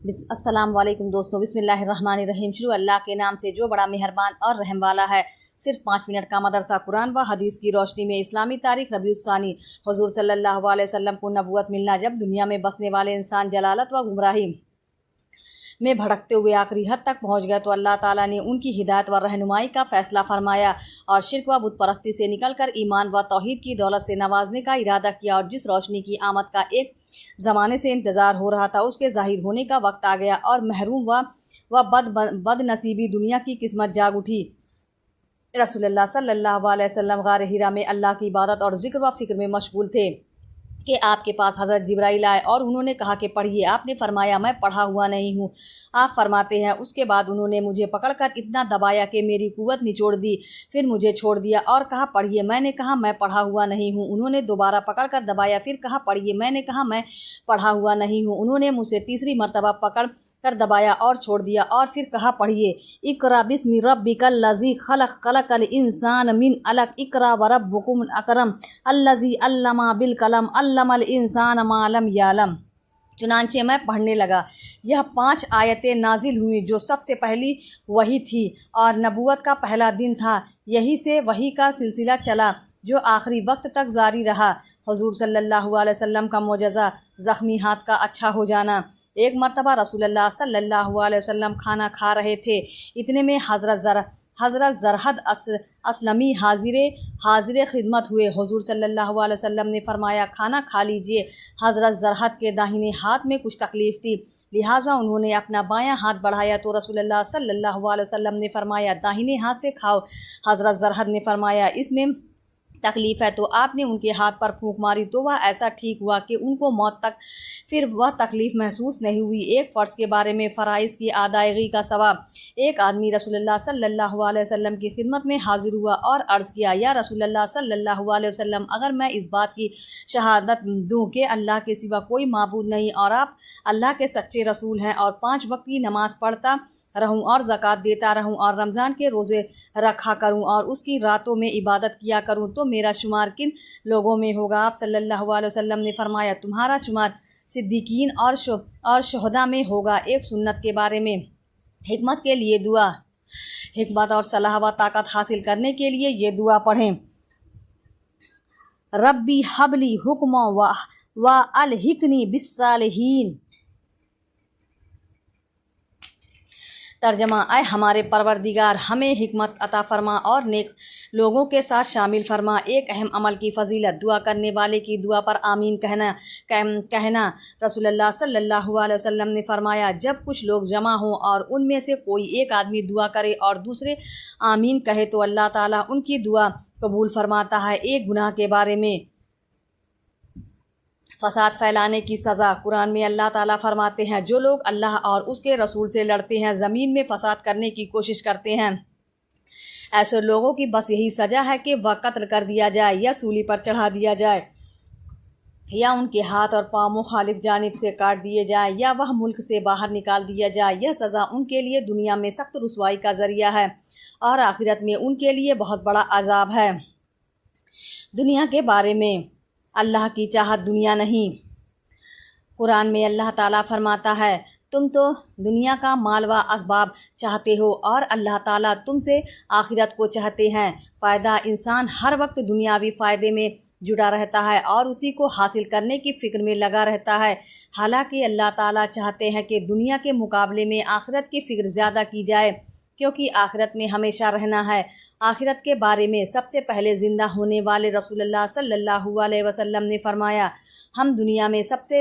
السلام علیکم دوستوں، بسم اللہ الرحمن الرحیم۔ شروع اللہ کے نام سے جو بڑا مہربان اور رحم والا ہے۔ صرف 5 منٹ کا مدرسہ قرآن و حدیث کی روشنی میں اسلامی تاریخ ربیع الثانی۔ حضور صلی اللہ علیہ وسلم کو نبوت ملنا جب دنیا میں بسنے والے انسان جلالت و گمراہی میں بھٹکتے ہوئے آخری حد تک پہنچ گئے تو اللہ تعالیٰ نے ان کی ہدایت و رہنمائی کا فیصلہ فرمایا اور شرک و بت پرستی سے نکل کر ایمان و توحید کی دولت سے نوازنے کا ارادہ کیا، اور جس روشنی کی آمد کا ایک زمانے سے انتظار ہو رہا تھا اس کے ظاہر ہونے کا وقت آ گیا، اور محروم و بد نصیبی دنیا کی قسمت جاگ اٹھی۔ رسول اللہ صلی اللہ علیہ وسلم غار حرا میں اللہ کی عبادت اور ذکر و فکر میں مشغول تھے کہ آپ کے پاس حضرت جبرائیل آئے اور انہوں نے کہا کہ پڑھیے۔ آپ نے فرمایا میں پڑھا ہوا نہیں ہوں۔ آپ فرماتے ہیں اس کے بعد انہوں نے مجھے پکڑ کر اتنا دبایا کہ میری قوت نچوڑ دی، پھر مجھے چھوڑ دیا اور کہا پڑھیے۔ میں نے کہا میں پڑھا ہوا نہیں ہوں۔ انہوں نے دوبارہ پکڑ کر دبایا، پھر کہا پڑھیے۔ میں نے کہا میں پڑھا ہوا نہیں ہوں۔ انہوں نے مجھ سے تیسری مرتبہ پکڑ کر دبایا اور چھوڑ دیا اور پھر کہا پڑھیے۔ اقرأ بسم ربک الذی خلق، خلق الانسان من علق، اقرأ وربکم الاکرم الذی علم بالقلم، علم الانسان ما لم یعلم۔ چنانچہ میں پڑھنے لگا۔ یہ 5 آیتیں نازل ہوئیں جو سب سے پہلی وحی تھی اور نبوت کا پہلا دن تھا۔ یہی سے وحی کا سلسلہ چلا جو آخری وقت تک جاری رہا۔ حضور صلی اللہ علیہ وسلم کا معجزہ، زخمی ہاتھ کا اچھا ہو جانا۔ ایک مرتبہ رسول اللہ صلی اللہ علیہ وسلم کھانا کھا رہے تھے، اتنے میں حضرت زرحد اسلمی حاضر خدمت ہوئے۔ حضور صلی اللہ علیہ وسلم نے فرمایا کھانا کھا لیجئے۔ حضرت زرحد کے داہنے ہاتھ میں کچھ تکلیف تھی، لہٰذا انہوں نے اپنا بایاں ہاتھ بڑھایا تو رسول اللہ صلی اللہ علیہ وسلم نے فرمایا داہنے ہاتھ سے کھاؤ۔ حضرت زرحد نے فرمایا اس میں تکلیف ہے، تو آپ نے ان کے ہاتھ پر پھونک ماری تو وہ ایسا ٹھیک ہوا کہ ان کو موت تک پھر وہ تکلیف محسوس نہیں ہوئی۔ ایک فرض کے بارے میں فرائض کی ادائیگی کا ثواب۔ ایک آدمی رسول اللہ صلی اللہ علیہ وسلم کی خدمت میں حاضر ہوا اور عرض کیا یا رسول اللہ صلی اللہ علیہ وسلم، اگر میں اس بات کی شہادت دوں کہ اللہ کے سوا کوئی معبود نہیں اور آپ اللہ کے سچے رسول ہیں، اور 5 وقت کی نماز پڑھتا رہوں اور زکوٰۃ دیتا رہوں اور رمضان کے روزے رکھا کروں اور اس کی راتوں میں عبادت کیا کروں، تو میرا شمار کن لوگوں میں ہوگا؟ آپ صلی اللہ علیہ وسلم نے فرمایا تمہارا شمار صدیقین اور شہداء میں ہوگا۔ ایک سنت کے بارے میں حکمت کے لیے دعا۔ حکمت اور صلاح و طاقت حاصل کرنے کے لیے یہ دعا پڑھیں۔ ربی ھب لی حکما و الحقنی بالصالحین۔ ترجمہ: اے ہمارے پروردگار، ہمیں حکمت عطا فرما اور نیک لوگوں کے ساتھ شامل فرما۔ ایک اہم عمل کی فضیلت، دعا کرنے والے کی دعا پر آمین کہنا۔ رسول اللہ صلی اللہ علیہ وسلم نے فرمایا جب کچھ لوگ جمع ہوں اور ان میں سے کوئی ایک آدمی دعا کرے اور دوسرے آمین کہے تو اللہ تعالیٰ ان کی دعا قبول فرماتا ہے۔ ایک گناہ کے بارے میں فساد پھیلانے کی سزا۔ قرآن میں اللہ تعالیٰ فرماتے ہیں جو لوگ اللہ اور اس کے رسول سے لڑتے ہیں، زمین میں فساد کرنے کی کوشش کرتے ہیں، ایسے لوگوں کی بس یہی سزا ہے کہ وہ قتل کر دیا جائے یا سولی پر چڑھا دیا جائے یا ان کے ہاتھ اور پاؤں مخالف جانب سے کاٹ دیے جائیں یا وہ ملک سے باہر نکال دیا جائے۔ یہ سزا ان کے لیے دنیا میں سخت رسوائی کا ذریعہ ہے اور آخرت میں ان کے لیے بہت بڑا عذاب ہے۔ دنیا کے بارے میں اللہ کی چاہت دنیا نہیں۔ قرآن میں اللہ تعالیٰ فرماتا ہے تم تو دنیا کا مال و اسباب چاہتے ہو اور اللہ تعالیٰ تم سے آخرت کو چاہتے ہیں۔ فائدہ: انسان ہر وقت دنیاوی فائدے میں جڑا رہتا ہے اور اسی کو حاصل کرنے کی فکر میں لگا رہتا ہے، حالانکہ اللہ تعالیٰ چاہتے ہیں کہ دنیا کے مقابلے میں آخرت کی فکر زیادہ کی جائے، کیونکہ آخرت میں ہمیشہ رہنا ہے۔ آخرت کے بارے میں سب سے پہلے زندہ ہونے والے رسول اللہ صلی اللہ علیہ وسلم نے فرمایا ہم دنیا میں سب سے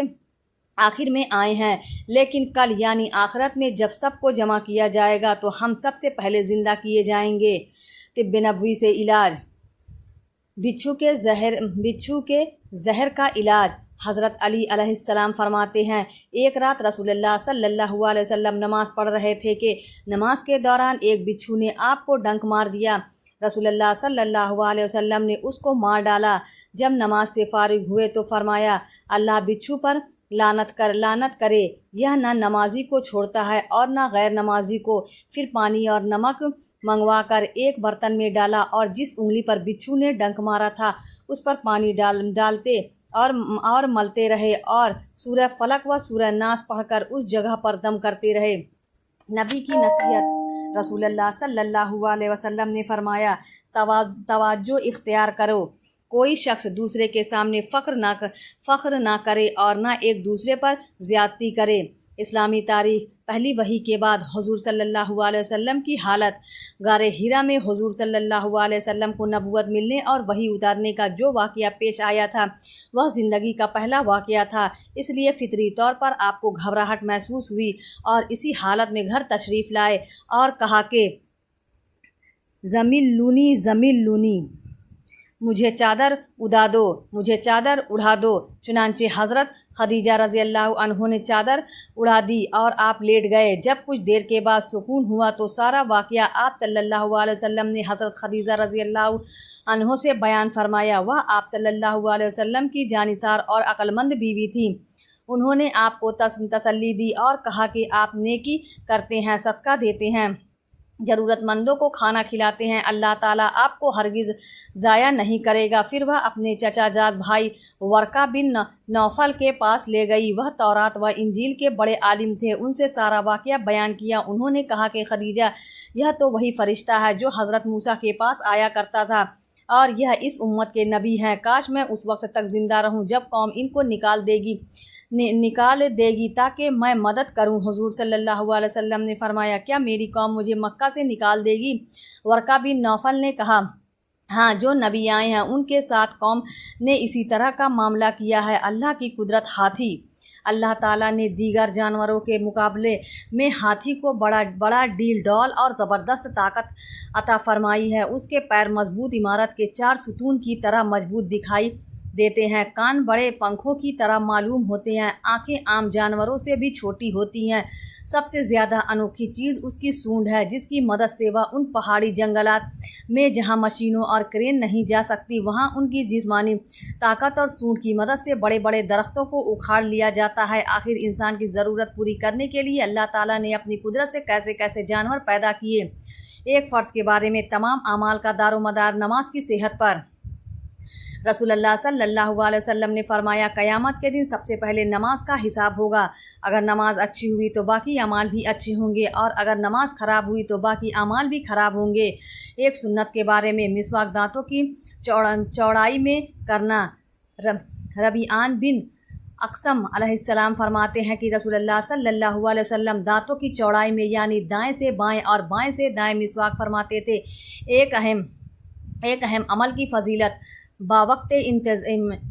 آخر میں آئے ہیں، لیکن کل یعنی آخرت میں جب سب کو جمع کیا جائے گا تو ہم سب سے پہلے زندہ کیے جائیں گے۔ طب نبوی سے علاج۔ بچھو کے زہر کا علاج۔ حضرت علی علیہ السلام فرماتے ہیں ایک رات رسول اللہ صلی اللہ علیہ وسلم نماز پڑھ رہے تھے کہ نماز کے دوران ایک بچھو نے آپ کو ڈنک مار دیا۔ رسول اللہ صلی اللہ علیہ وسلم نے اس کو مار ڈالا۔ جب نماز سے فارغ ہوئے تو فرمایا اللہ بچھو پر لعنت کرے، یہ نہ نمازی کو چھوڑتا ہے اور نہ غیر نمازی کو۔ پھر پانی اور نمک منگوا کر ایک برتن میں ڈالا اور جس انگلی پر بچھو نے ڈنک مارا تھا اس پر پانی ڈالتے اور ملتے رہے اور سورہ فلق و سورہ ناس پڑھ کر اس جگہ پر دم کرتے رہے۔ نبی کی نصیحت۔ رسول اللہ صلی اللہ علیہ وسلم نے فرمایا، توجہ اختیار کرو، کوئی شخص دوسرے کے سامنے فخر نہ کرے اور نہ ایک دوسرے پر زیادتی کرے۔ اسلامی تاریخ۔ پہلی وحی کے بعد حضور صلی اللہ علیہ وسلم کی حالت۔ غار حرا میں حضور صلی اللہ علیہ وسلم کو نبوت ملنے اور وحی اتارنے کا جو واقعہ پیش آیا تھا وہ زندگی کا پہلا واقعہ تھا، اس لیے فطری طور پر آپ کو گھبراہٹ محسوس ہوئی اور اسی حالت میں گھر تشریف لائے اور کہا کہ زمل لونی، مجھے چادر اڑا دو۔ چنانچہ حضرت خدیجہ رضی اللہ عنہ نے چادر اڑا دی اور آپ لیٹ گئے۔ جب کچھ دیر کے بعد سکون ہوا تو سارا واقعہ آپ صلی اللہ علیہ وسلم نے حضرت خدیجہ رضی اللہ عنہ سے بیان فرمایا۔ وہ آپ صلی اللہ علیہ وسلم کی جانثار اور عقلمند بیوی تھی۔ انہوں نے آپ کو تسلی دی اور کہا کہ آپ نیکی کرتے ہیں، صدقہ دیتے ہیں، ضرورت مندوں کو کھانا کھلاتے ہیں، اللہ تعالیٰ آپ کو ہرگز ضائع نہیں کرے گا۔ پھر وہ اپنے چچا جاد بھائی ورقہ بن نوفل کے پاس لے گئی۔ وہ تورات و انجیل کے بڑے عالم تھے، ان سے سارا واقعہ بیان کیا۔ انہوں نے کہا کہ خدیجہ، یہ تو وہی فرشتہ ہے جو حضرت موسیٰ کے پاس آیا کرتا تھا اور یہ اس امت کے نبی ہیں۔ کاش میں اس وقت تک زندہ رہوں جب قوم ان کو نکال دے گی تاکہ میں مدد کروں۔ حضور صلی اللہ علیہ وسلم نے فرمایا، کیا میری قوم مجھے مکہ سے نکال دے گی؟ ورقہ بن نوفل نے کہا، ہاں، جو نبی آئے ہیں ان کے ساتھ قوم نے اسی طرح کا معاملہ کیا ہے۔ اللہ کی قدرت ہاتھی۔ اللہ تعالیٰ نے دیگر جانوروں کے مقابلے میں ہاتھی کو بڑا ڈیل ڈول اور زبردست طاقت عطا فرمائی ہے۔ اس کے پیر مضبوط عمارت کے 4 ستون کی طرح مضبوط دکھائی دیتے ہیں، کان بڑے پنکھوں کی طرح معلوم ہوتے ہیں، آنکھیں عام جانوروں سے بھی چھوٹی ہوتی ہیں۔ سب سے زیادہ انوکھی چیز اس کی سونڈ ہے، جس کی مدد سے وہ ان پہاڑی جنگلات میں جہاں مشینوں اور کرین نہیں جا سکتی وہاں ان کی جسمانی طاقت اور سونڈ کی مدد سے بڑے بڑے درختوں کو اکھاڑ لیا جاتا ہے۔ آخر انسان کی ضرورت پوری کرنے کے لیے اللہ تعالیٰ نے اپنی قدرت سے کیسے کیسے جانور پیدا کیے۔ ایک فرض کے بارے میں تمام اعمال کا دار و مدار نماز کی صحت پر۔ رسول اللہ صلی اللہ علیہ وسلم نے فرمایا، قیامت کے دن سب سے پہلے نماز کا حساب ہوگا۔ اگر نماز اچھی ہوئی تو باقی اعمال بھی اچھے ہوں گے اور اگر نماز خراب ہوئی تو باقی اعمال بھی خراب ہوں گے۔ ایک سنت کے بارے میں، مسواک دانتوں کی چوڑائی میں کرنا۔ ربیعان بن اقسم علیہ السلام فرماتے ہیں کہ رسول اللہ صلی اللہ علیہ وسلم دانتوں کی چوڑائی میں یعنی دائیں سے بائیں اور بائیں سے دائیں مسواک فرماتے تھے۔ ایک اہم عمل کی فضیلت، باوقت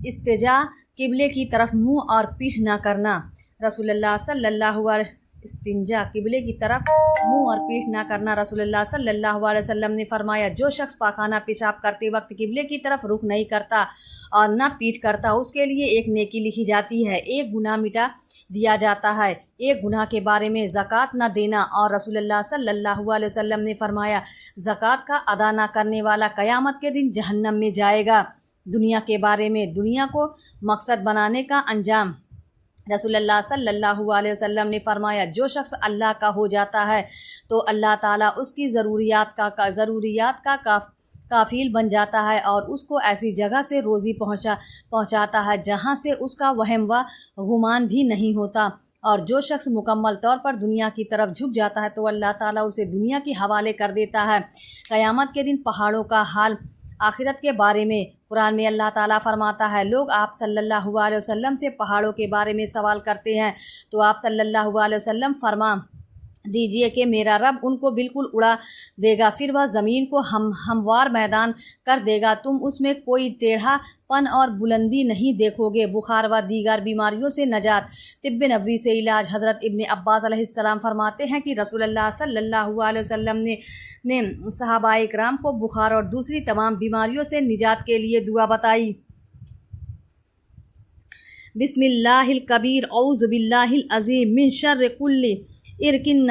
استنجا قبلے کی طرف منہ اور پیٹھ نہ کرنا۔ رسول اللہ صلی اللہ علیہ استنجا قبلے کی طرف منہ اور پیٹھ نہ کرنا۔ رسول اللہ صلی اللہ علیہ وسلم نے فرمایا، جو شخص پاخانہ پیشاب کرتے وقت قبلے کی طرف رخ نہیں کرتا اور نہ پیٹھ کرتا، اس کے لیے ایک نیکی لکھی جاتی ہے، ایک گناہ مٹا دیا جاتا ہے۔ ایک گناہ کے بارے میں، زکوٰۃ نہ دینا، اور رسول اللہ صلی اللہ علیہ وسلم نے فرمایا، زکوٰۃ کا ادا نہ کرنے والا قیامت کے دن جہنم میں جائے گا۔ دنیا کے بارے میں، دنیا کو مقصد بنانے کا انجام۔ رسول اللہ صلی اللہ علیہ وسلم نے فرمایا، جو شخص اللہ کا ہو جاتا ہے تو اللہ تعالیٰ اس کی ضروریات کا کافیل بن جاتا ہے اور اس کو ایسی جگہ سے روزی پہنچاتا ہے جہاں سے اس کا وہم و گمان بھی نہیں ہوتا۔ اور جو شخص مکمل طور پر دنیا کی طرف جھک جاتا ہے تو اللہ تعالیٰ اسے دنیا کے حوالے کر دیتا ہے۔ قیامت کے دن پہاڑوں کا حال۔ آخرت کے بارے میں، قرآن میں اللہ تعالیٰ فرماتا ہے، لوگ آپ صلی اللہ علیہ وسلم سے پہاڑوں کے بارے میں سوال کرتے ہیں تو آپ صلی اللہ علیہ وسلم فرما دیجئے کہ میرا رب ان کو بالکل اڑا دے گا، پھر وہ زمین کو ہموار میدان کر دے گا، تم اس میں کوئی ٹیڑھا پن اور بلندی نہیں دیکھو گے۔ بخار و دیگر بیماریوں سے نجات، طب نبوی سے علاج۔ حضرت ابن عباس علیہ السلام فرماتے ہیں کہ رسول اللہ صلی اللہ علیہ وسلم نے صحابہ اکرام کو بخار اور دوسری تمام بیماریوں سے نجات کے لیے دعا بتائی۔ بسم اللہ الکبیر، اعوذ باللہ العظیم، من شر کل ارکن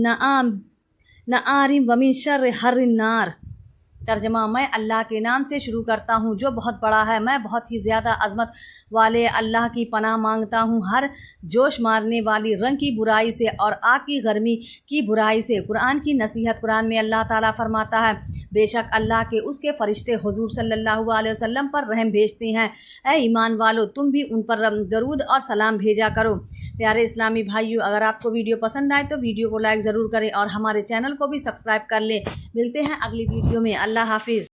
نعام ومن شر حر النار۔ ترجمہ: میں اللہ کے نام سے شروع کرتا ہوں جو بہت بڑا ہے، میں بہت ہی زیادہ عظمت والے اللہ کی پناہ مانگتا ہوں ہر جوش مارنے والی رنگ کی برائی سے اور آگ کی گرمی کی برائی سے۔ قرآن کی نصیحت۔ قرآن میں اللہ تعالیٰ فرماتا ہے، بے شک اللہ کے اس کے فرشتے حضور صلی اللہ علیہ وسلم پر رحم بھیجتے ہیں۔ اے ایمان والو، تم بھی ان پر درود اور سلام بھیجا کرو۔ پیارے اسلامی بھائیو، اگر آپ کو ویڈیو پسند آئے تو ویڈیو کو لائک ضرور کریں اور ہمارے چینل کو بھی سبسکرائب کر لیں۔ ملتے ہیں اگلی ویڈیو میں۔ اللہ حافظ۔